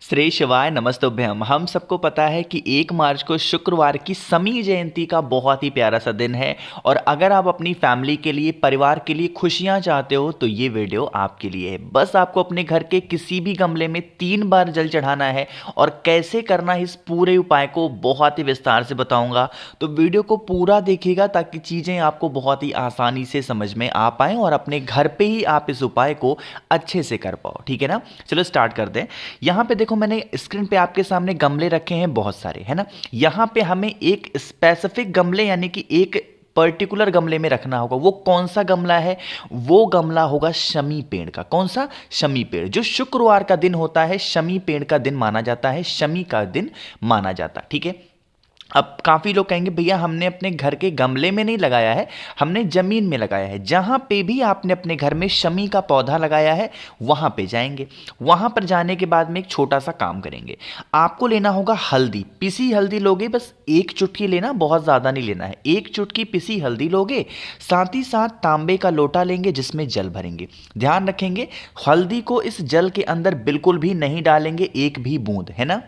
श्री शिवाय नमस्तुभ्यम। हम सबको पता है कि 1 मार्च को शुक्रवार की शमी जयंती का बहुत ही प्यारा सा दिन है। और अगर आप अपनी फैमिली के लिए, परिवार के लिए खुशियां चाहते हो तो ये वीडियो आपके लिए है। बस आपको अपने घर के किसी भी गमले में 3 बार जल चढ़ाना है और कैसे करना है इस पूरे उपाय को बहुत ही विस्तार से बताऊंगा। तो वीडियो को पूरा देखिएगा ताकि चीज़ें आपको बहुत ही आसानी से समझ में आ पाएँ और अपने घर पे ही आप इस उपाय को अच्छे से कर पाओ। ठीक है ना, चलो स्टार्ट कर दें। यहाँ पे देखो, मैंने स्क्रीन पे आपके सामने गमले रखे हैं बहुत सारे, है ना। यहाँ पे हमें एक स्पेसिफिक गमले यानी कि एक पर्टिकुलर गमले में रखना होगा। वो कौन सा गमला है? वो गमला होगा शमी पेड़ का। कौन सा? शमी पेड़। जो शुक्रवार का दिन होता है शमी पेड़ का दिन माना जाता है, शमी का दिन माना जाता है। ठीक है। अब काफ़ी लोग कहेंगे भैया हमने अपने घर के गमले में नहीं लगाया है, हमने ज़मीन में लगाया है। जहाँ पे भी आपने अपने घर में शमी का पौधा लगाया है वहाँ पे जाएंगे। वहाँ पर जाने के बाद में एक छोटा सा काम करेंगे। आपको लेना होगा हल्दी, पिसी हल्दी लोगे, बस 1 चुटकी लेना, बहुत ज़्यादा नहीं लेना है। 1 चुटकी पिसी हल्दी लोगे, साथ ही साथ तांबे का लोटा लेंगे जिसमें जल भरेंगे। ध्यान रखेंगे हल्दी को इस जल के अंदर बिल्कुल भी नहीं डालेंगे, एक भी बूंद, है ना।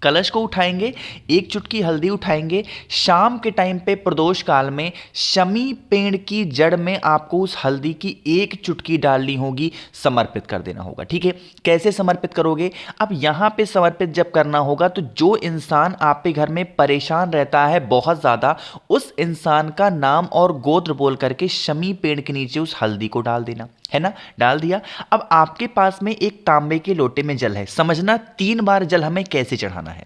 कलश को उठाएंगे, 1 चुटकी हल्दी उठाएंगे। शाम के टाइम पे प्रदोष काल में शमी पेड़ की जड़ में आपको उस हल्दी की 1 चुटकी डालनी होगी, समर्पित कर देना होगा। ठीक है। कैसे समर्पित करोगे? अब यहां पे समर्पित जब करना होगा तो जो इंसान आपके घर में परेशान रहता है बहुत ज्यादा, उस इंसान का नाम और गोत्र बोल करके शमी पेड़ के नीचे उस हल्दी को डाल देना, है ना। डाल दिया। अब आपके पास में एक तांबे के लोटे में जल है। समझना 3 बार जल हमें कैसे चढ़ाना है।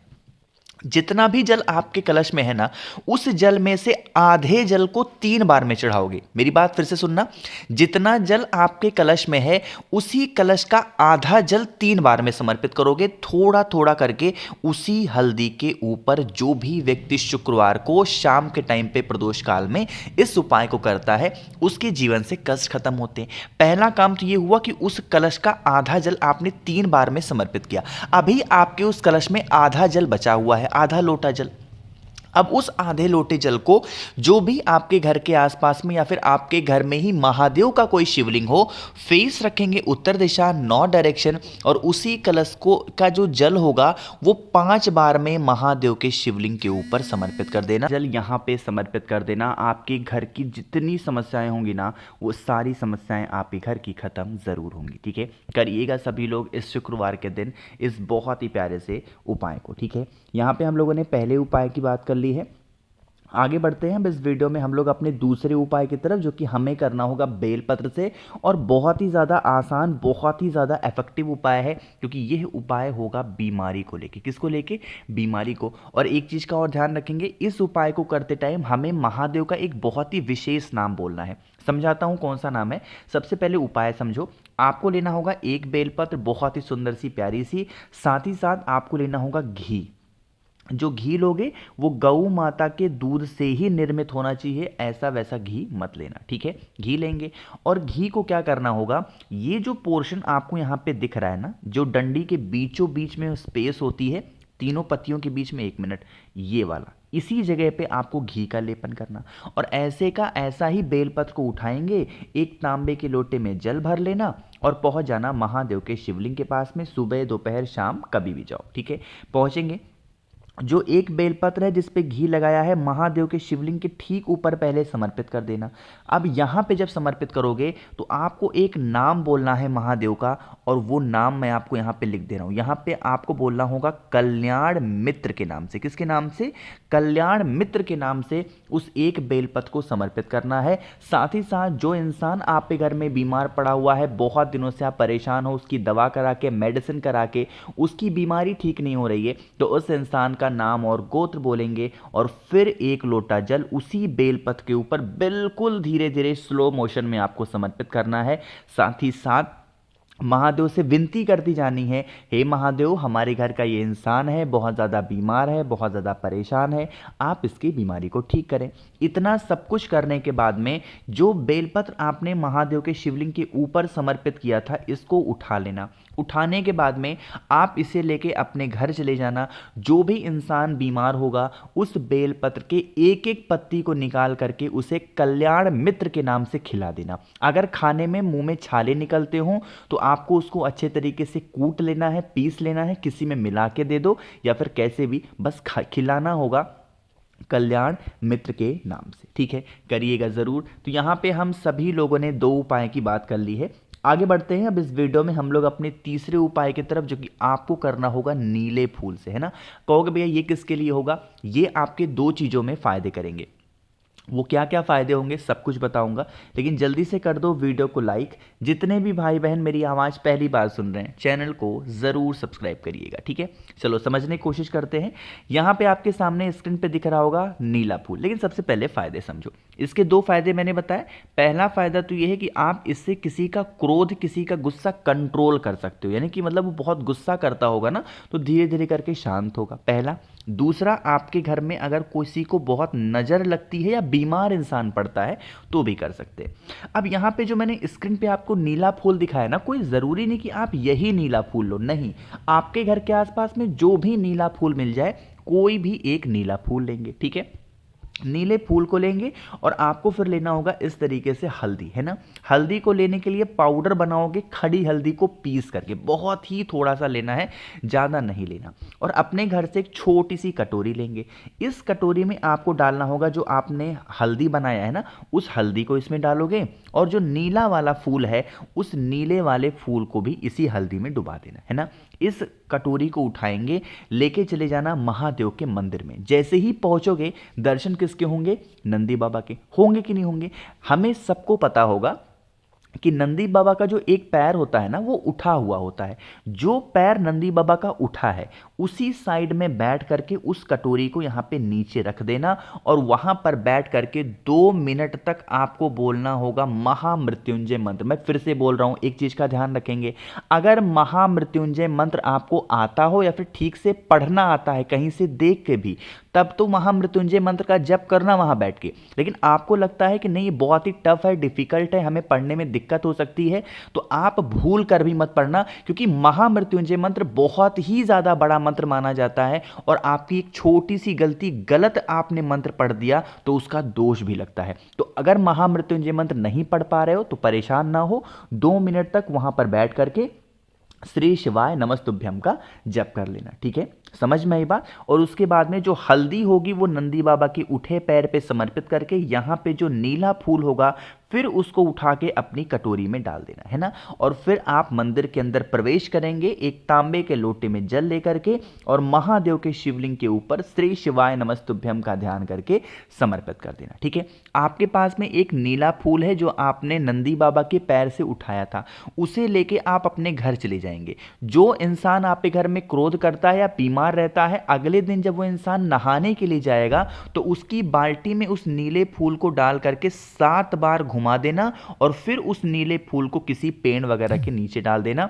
जितना भी जल आपके कलश में है ना, उस जल में से आधे जल को 3 बार में चढ़ाओगे। मेरी बात फिर से सुनना, जितना जल आपके कलश में है उसी कलश का आधा जल 3 बार में समर्पित करोगे, थोड़ा थोड़ा करके उसी हल्दी के ऊपर। जो भी व्यक्ति शुक्रवार को शाम के टाइम पे प्रदोष काल में इस उपाय को करता है उसके जीवन से कष्ट खत्म होते हैं। पहला काम तो ये हुआ कि उस कलश का आधा जल आपने 3 बार में समर्पित किया। अभी आपके उस कलश में आधा जल बचा हुआ है, आधा लोटा जल। अब उस आधे लोटे जल को जो भी आपके घर के आसपास में या फिर आपके घर में ही महादेव का कोई शिवलिंग हो, फेस रखेंगे उत्तर दिशा, 9 डायरेक्शन, और उसी कलश को का जो जल होगा वो 5 बार में महादेव के शिवलिंग के ऊपर समर्पित कर देना। जल यहाँ पे समर्पित कर देना। आपके घर की जितनी समस्याएं होंगी ना, वो सारी समस्याएं आपके घर की खत्म जरूर होंगी। ठीक है। करिएगा सभी लोग इस शुक्रवार के दिन इस बहुत ही प्यारे से उपाय को। ठीक है। यहाँ पे हम लोगों ने पहले उपाय की बात कर ली है। आगे बढ़ते हैं। अब इस वीडियो में हम लोग अपने दूसरे उपाय की तरफ, जो कि हमें करना होगा बेलपत्र से। और बहुत ही ज़्यादा आसान, बहुत ही ज़्यादा इफेक्टिव उपाय है, क्योंकि यह उपाय होगा बीमारी को लेके। किसको लेके? बीमारी को। और एक चीज़ का और ध्यान रखेंगे, इस उपाय को करते टाइम हमें महादेव का एक बहुत ही विशेष नाम बोलना है। समझाता हूँ कौन सा नाम है। सबसे पहले उपाय समझो। आपको लेना होगा 1 बेलपत्र, बहुत ही सुंदर सी प्यारी सी। साथ ही साथ आपको लेना होगा घी। जो घी लोगे वो गौ माता के दूध से ही निर्मित होना चाहिए, ऐसा वैसा घी मत लेना। ठीक है। घी लेंगे और घी को क्या करना होगा, ये जो पोर्शन आपको यहाँ पे दिख रहा है ना, जो डंडी के बीचों बीच में स्पेस होती है, तीनों पत्तियों के बीच में 1 मिनट, ये वाला, इसी जगह पे आपको घी का लेपन करना। और ऐसे का ऐसा ही बेलपत्र को उठाएंगे, एक तांबे के लोटे में जल भर लेना और पहुंच जाना महादेव के शिवलिंग के पास में। सुबह दोपहर शाम कभी भी जाओ। ठीक है। पहुंचेंगे, जो एक बेलपत्र है जिस पे घी लगाया है, महादेव के शिवलिंग के ठीक ऊपर पहले समर्पित कर देना। अब यहाँ पे जब समर्पित करोगे तो आपको एक नाम बोलना है महादेव का, और वो नाम मैं आपको यहाँ पे लिख दे रहा हूँ। यहाँ पे आपको बोलना होगा कल्याण मित्र के नाम से। किसके नाम से? कल्याण मित्र के नाम से उस एक बेलपत्र को समर्पित करना है। साथ ही साथ जो इंसान आपके घर में बीमार पड़ा हुआ है, बहुत दिनों से आप परेशान हो, उसकी दवा करा के, मेडिसिन करा के उसकी बीमारी ठीक नहीं हो रही है, तो उस इंसान का नाम और गोत्र बोलेंगे और फिर 1 लोटा जल उसी बेलपत्र के ऊपर बिल्कुल धीरे धीरे स्लो मोशन में आपको समर्पित करना है। साथ ही साथ महादेव से विनती करती जानी है, हे महादेव, हमारे घर का ये इंसान है, बहुत ज़्यादा बीमार है, बहुत ज़्यादा परेशान है, आप इसकी बीमारी को ठीक करें। इतना सब कुछ करने के बाद में जो बेलपत्र आपने महादेव के शिवलिंग के ऊपर समर्पित किया था, इसको उठा लेना। उठाने के बाद में आप इसे लेके अपने घर चले जाना। जो भी इंसान बीमार होगा उस बेलपत्र के एक एक पत्ती को निकाल करके उसे कल्याण मित्र के नाम से खिला देना। अगर खाने में मुंह में छाले निकलते हों तो आपको उसको अच्छे तरीके से कूट लेना है, पीस लेना है, किसी में मिला के दे दो या फिर कैसे भी बस खिलाना होगा कल्याण मित्र के नाम से। ठीक है, करिएगा ज़रूर। तो यहाँ पे हम सभी लोगों ने 2 उपाय की बात कर ली है। आगे बढ़ते हैं। अब इस वीडियो में हम लोग अपने तीसरे उपाय की तरफ, जो कि आपको करना होगा नीले फूल से, है ना। कहोगे भैया ये किसके लिए होगा? ये आपके 2 चीज़ों में फ़ायदे करेंगे। वो क्या क्या फ़ायदे होंगे सब कुछ बताऊंगा, लेकिन जल्दी से कर दो वीडियो को लाइक। जितने भी भाई बहन मेरी आवाज़ पहली बार सुन रहे हैं, चैनल को ज़रूर सब्सक्राइब करिएगा। ठीक है, चलो समझने की कोशिश करते हैं। यहाँ पे आपके सामने स्क्रीन पे दिख रहा होगा नीला फूल, लेकिन सबसे पहले फ़ायदे समझो। इसके 2 फायदे मैंने बताए। पहला फ़ायदा तो ये है कि आप इससे किसी का क्रोध, किसी का गुस्सा कंट्रोल कर सकते हो, यानी कि मतलब वो बहुत गुस्सा करता होगा ना, तो धीरे धीरे करके शांत होगा, पहला। दूसरा, आपके घर में अगर किसी को बहुत नज़र लगती है या बीमार इंसान पड़ता है तो भी कर सकते हैं। अब यहाँ पे जो मैंने स्क्रीन पे आपको नीला फूल दिखाया ना, कोई ज़रूरी नहीं कि आप यही नीला फूल लो, नहीं। आपके घर के आसपास में जो भी नीला फूल मिल जाए, कोई भी एक नीला फूल लेंगे। ठीक है, नीले फूल को लेंगे और आपको फिर लेना होगा इस तरीके से हल्दी, है ना। हल्दी को लेने के लिए पाउडर बनाओगे, खड़ी हल्दी को पीस करके, बहुत ही थोड़ा सा लेना है, ज़्यादा नहीं लेना। और अपने घर से एक छोटी सी कटोरी लेंगे। इस कटोरी में आपको डालना होगा जो आपने हल्दी बनाया है ना, उस हल्दी को इसमें डालोगे, और जो नीला वाला फूल है उस नीले वाले फूल को भी इसी हल्दी में डुबा देना, है ना। इस कटोरी को उठाएंगे, लेके चले जाना महादेव के मंदिर में। जैसे ही पहुंचोगे, दर्शन किसके होंगे? नंदी बाबा के होंगे कि नहीं होंगे? हमें सबको पता होगा कि नंदी बाबा का जो एक पैर होता है ना, वो उठा हुआ होता है। जो पैर नंदी बाबा का उठा है, उसी साइड में बैठ करके उस कटोरी को यहाँ पे नीचे रख देना, और वहाँ पर बैठ करके 2 मिनट तक आपको बोलना होगा महामृत्युंजय मंत्र। मैं फिर से बोल रहा हूँ, एक चीज़ का ध्यान रखेंगे, अगर महामृत्युंजय मंत्र आपको आता हो या फिर ठीक से पढ़ना आता है कहीं से देख के भी, तब तो महामृत्युंजय मंत्र का जप करना वहाँ बैठ के। लेकिन आपको लगता है कि नहीं, ये बहुत ही टफ है, डिफिकल्ट है, हमें पढ़ने में दिक्कत हो सकती है, तो आप भूल कर भी मत पढ़ना, क्योंकि महामृत्युंजय मंत्र बहुत ही ज़्यादा बड़ा मंत्र माना जाता है, और आपकी एक छोटी सी गलती, गलत आपने मंत्र पढ़ दिया तो उसका दोष भी लगता है। तो अगर महामृत्युंजय मंत्र नहीं पढ़ पा रहे हो तो परेशान ना हो, 2 मिनट तक वहाँ पर बैठ करके श्री शिवाय नमस्तुभ्यम का जप कर लेना। ठीक है, समझ में आई बात। और उसके बाद में जो हल्दी होगी वो नंदी बाबा के उठे पैर पे समर्पित करके, यहाँ पे जो नीला फूल होगा फिर उसको उठा के अपनी कटोरी में डाल देना, है ना। और फिर आप मंदिर के अंदर प्रवेश करेंगे, एक तांबे के लोटे में जल लेकर के, और महादेव के शिवलिंग के ऊपर श्री शिवाय नमस्तुभ्यम का ध्यान करके समर्पित कर देना। ठीक है, आपके पास में एक नीला फूल है जो आपने नंदी बाबा के पैर से उठाया था, उसे लेके आप अपने घर चले जाएंगे। जो इंसान आपके घर में क्रोध करता है या बीमार रहता है, अगले दिन जब वो इंसान नहाने के लिए जाएगा तो उसकी बाल्टी में उस नीले फूल को डाल करके 7 बार घुमा देना, और फिर उस नीले फूल को किसी पेड़ वगैरह के नीचे डाल देना।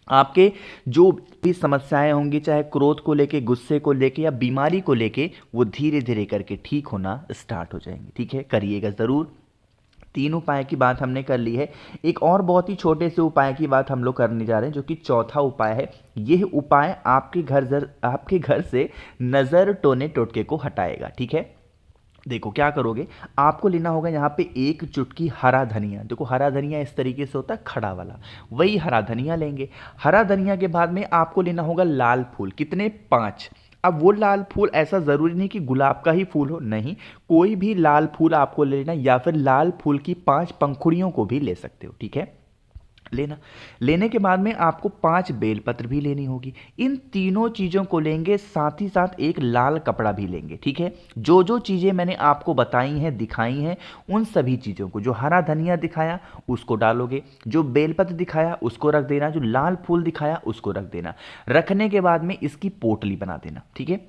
आपके जो भी समस्याएं होंगी, चाहे क्रोध को लेके, गुस्से को लेके या बीमारी को लेके, वो धीरे धीरे करके ठीक होना स्टार्ट हो जाएंगे। ठीक है, करिएगा ज़रूर। 3 उपाय की बात हमने कर ली है। एक और बहुत ही छोटे से उपाय की बात हम लोग करने जा रहे हैं, जो कि चौथा उपाय है। यह उपाय आपके घर से नज़र, टोने, टोटके को हटाएगा। ठीक है, देखो क्या करोगे, आपको लेना होगा यहाँ पे 1 चुटकी हरा धनिया। देखो हरा धनिया इस तरीके से होता है, खड़ा वाला, वही हरा धनिया लेंगे। हरा धनिया के बाद में आपको लेना होगा लाल फूल। कितने? 5। अब वो लाल फूल ऐसा ज़रूरी नहीं कि गुलाब का ही फूल हो, नहीं, कोई भी लाल फूल आपको लेना, या फिर लाल फूल की 5 पंखुड़ियों को भी ले सकते हो। ठीक है, लेना। लेने के बाद में आपको 5 बेलपत्र भी लेनी होगी। इन तीनों चीज़ों को लेंगे, साथ ही साथ एक लाल कपड़ा भी लेंगे। ठीक है, जो जो चीज़ें मैंने आपको बताई हैं, दिखाई हैं, उन सभी चीज़ों को, जो हरा धनिया दिखाया उसको डालोगे, जो बेलपत्र दिखाया उसको रख देना, जो लाल फूल दिखाया उसको रख देना। रखने के बाद में इसकी पोटली बना देना। ठीक है,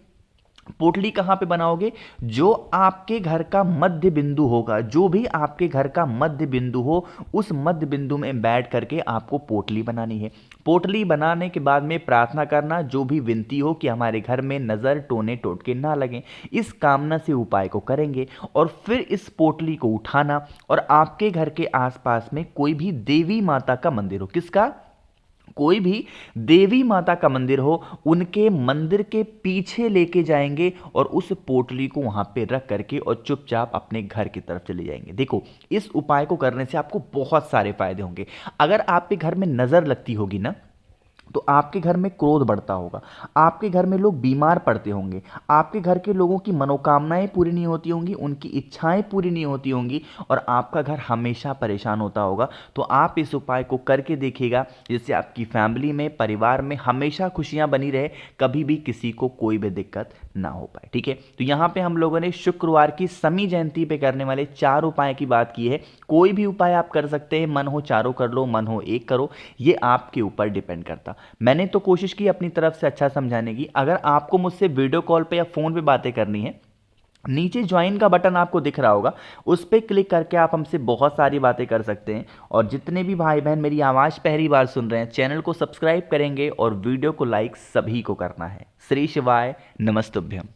पोटली कहाँ पे बनाओगे? जो आपके घर का मध्य बिंदु होगा, जो भी आपके घर का मध्य बिंदु हो, उस मध्य बिंदु में बैठ करके आपको पोटली बनानी है। पोटली बनाने के बाद में प्रार्थना करना, जो भी विनती हो कि हमारे घर में नज़र, टोने, टोटके ना लगें, इस कामना से उपाय को करेंगे। और फिर इस पोटली को उठाना, और आपके घर के आसपास में कोई भी देवी माता का मंदिर हो, किसका? कोई भी देवी माता का मंदिर हो, उनके मंदिर के पीछे लेके जाएंगे और उस पोटली को वहां पे रख करके और चुपचाप अपने घर की तरफ चले जाएंगे। देखो, इस उपाय को करने से आपको बहुत सारे फायदे होंगे। अगर आपके घर में नजर लगती होगी ना, तो आपके घर में क्रोध बढ़ता होगा, आपके घर में लोग बीमार पड़ते होंगे, आपके घर के लोगों की मनोकामनाएं पूरी नहीं होती होंगी, उनकी इच्छाएं पूरी नहीं होती होंगी और आपका घर हमेशा परेशान होता होगा। तो आप इस उपाय को करके देखिएगा, जिससे आपकी फैमिली में, परिवार में हमेशा खुशियां बनी रहे, कभी भी किसी को कोई भी दिक्कत ना हो पाए। ठीक है, तो यहाँ पे हम लोगों ने शुक्रवार की शमी जयंती पे करने वाले 4 उपाय की बात की है। कोई भी उपाय आप कर सकते हैं, मन हो चारों कर लो, मन हो एक करो, ये आपके ऊपर डिपेंड करता। मैंने तो कोशिश की अपनी तरफ से अच्छा समझाने की। अगर आपको मुझसे वीडियो कॉल पे या फोन पे बातें करनी है, नीचे ज्वाइन का बटन आपको दिख रहा होगा, उस पर क्लिक करके आप हमसे बहुत सारी बातें कर सकते हैं। और जितने भी भाई बहन मेरी आवाज़ पहली बार सुन रहे हैं, चैनल को सब्सक्राइब करेंगे और वीडियो को लाइक सभी को करना है। श्री शिवाय नमस्तुभ्यम।